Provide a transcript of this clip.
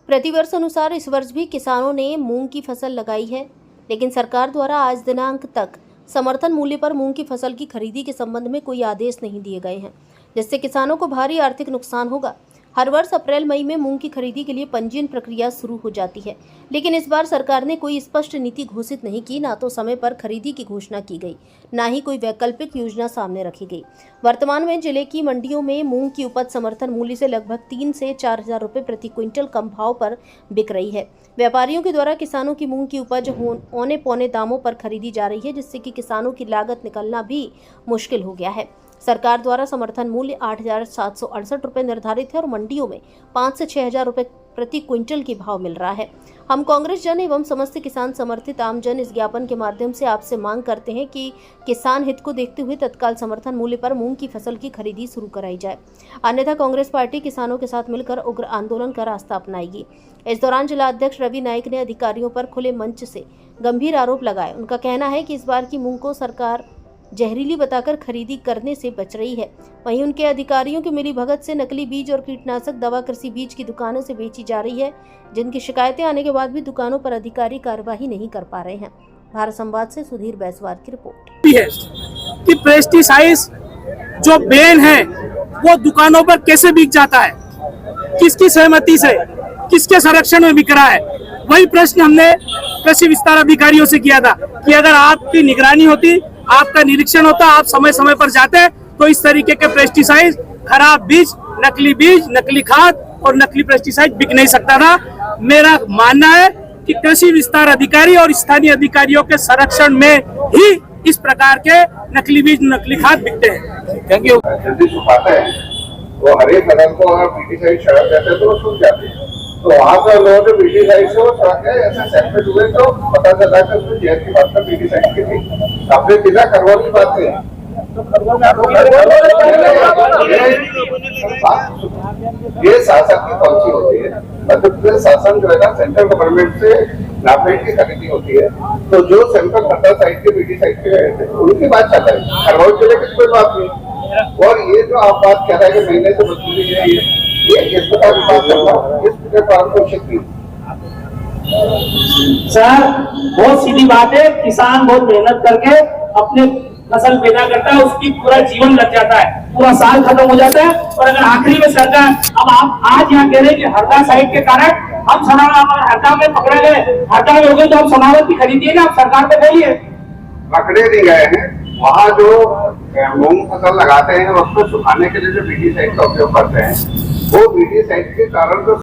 प्रतिवर्ष अनुसार इस वर्ष भी किसानों ने मूंग की फसल लगाई है, लेकिन सरकार द्वारा आज दिनांक तक समर्थन मूल्य पर मूंग की फसल की खरीदी के संबंध में कोई आदेश नहीं दिए गए हैं, जिससे किसानों को भारी आर्थिक नुकसान होगा। हर वर्ष अप्रैल मई में मूंग की खरीदी के लिए पंजीयन प्रक्रिया शुरू हो जाती है, लेकिन इस बार सरकार ने कोई स्पष्ट नीति घोषित नहीं की। ना तो समय पर खरीदी की घोषणा की गई, ना ही कोई वैकल्पिक योजना सामने रखी गई। वर्तमान में जिले की मंडियों में मूंग की उपज समर्थन मूल्य से लगभग 3 से 4 हजार रुपये प्रति क्विंटल कम भाव पर बिक रही है। व्यापारियों के द्वारा किसानों की मूंग की उपज औने पौने दामों पर खरीदी जा रही है, जिससे कि किसानों की लागत निकलना भी मुश्किल हो गया है। सरकार द्वारा समर्थन मूल्य 8,768 रुपये निर्धारित है और मंडियों में 5 से 6 हजार रुपये प्रति क्विंटल की भाव मिल रहा है। हम कांग्रेस जन एवं समस्त किसान समर्थित आम जन इस ज्ञापन के माध्यम से आपसे मांग करते हैं कि किसान हित को देखते हुए तत्काल समर्थन मूल्य पर मूंग की फसल की खरीदी शुरू कराई जाए, अन्यथा कांग्रेस पार्टी किसानों के साथ मिलकर उग्र आंदोलन का रास्ता अपनाएगी। इस दौरान जिला अध्यक्ष रवि नाइक ने अधिकारियों पर खुले मंच से गंभीर आरोप लगाए। उनका कहना है कि इस बार की मूंग को सरकार जहरीली बताकर खरीदी करने से बच रही है। वहीं उनके अधिकारियों की मिलीभगत से नकली बीज और कीटनाशक दवा कृषि बीज की दुकानों से बेची जा रही है, जिनकी शिकायतें आने के बाद भी दुकानों पर अधिकारी कार्यवाही नहीं कर पा रहे हैं। भारत संवाद से सुधीर बैसवार की रिपोर्ट है कि पेस्टिसाइड्स जो बैन है वो दुकानों पर कैसे बिक जाता है, किसकी सहमति से, किसके संरक्षण में बिक रहा है। वही प्रश्न हमने कृषि विस्तार अधिकारियों से किया था कि अगर आपकी निगरानी होती, आपका निरीक्षण होता, आप समय समय पर जाते, तो इस तरीके के पेस्टिसाइड, खराब बीज, नकली खाद और नकली पेस्टिसाइड बिक नहीं सकता था। मेरा मानना है कि कृषि विस्तार अधिकारी और स्थानीय अधिकारियों के संरक्षण में ही इस प्रकार के नकली बीज, नकली खाद बिकते हैं। Thank you. वो हर एक फसल को अगर पेस्टिसाइड छिड़क देते तो सूख जाते हैं, तो वहाँ पर लोगों ने पेस्टिसाइड से वो छिड़के ऐसे सेपरेट हुए तो पता चला कि उसमें जहर की मात्रा पेस्टिसाइड की थी। आपने सीधा खरगोन की बात है, ये शासन की पॉलिसी होती है। मध्य प्रदेश शासन जो है ना, सेंट्रल गवर्नमेंट से नाफेड की खरीदी होती है, तो जो सैंपल 70 साइड के पेस्टिसाइड के गए थे उनकी बात चल रही है, खरगोन जिले की कोई बात नहीं। और ये जो आप बात कह रहे हैं कि महीने से मजबूरी है, ये इस प्रकार की बात करना, इस प्रकार को शक्ति सर बहुत सीधी बात है। किसान बहुत मेहनत करके अपने फसल पैदा करता है, उसकी पूरा जीवन लग जाता है, पूरा साल खत्म हो जाता है। और अगर आखिरी में सरकार, अब आप आज यहाँ कह रहे हैं कि हरदा साइड के कारण हम हरदा में पकड़े गए, हरदा में हो गए तो हम समावत की खरीदिए ना, आप सरकार को बोलिए। पकड़े नहीं गए हैं, वहाँ जो मूंग फसल लगाते हैं उसको सुखाने के लिए जो पेस्टिसाइड का उपयोग करते हैं, वो पेस्टिसाइड के कारण जो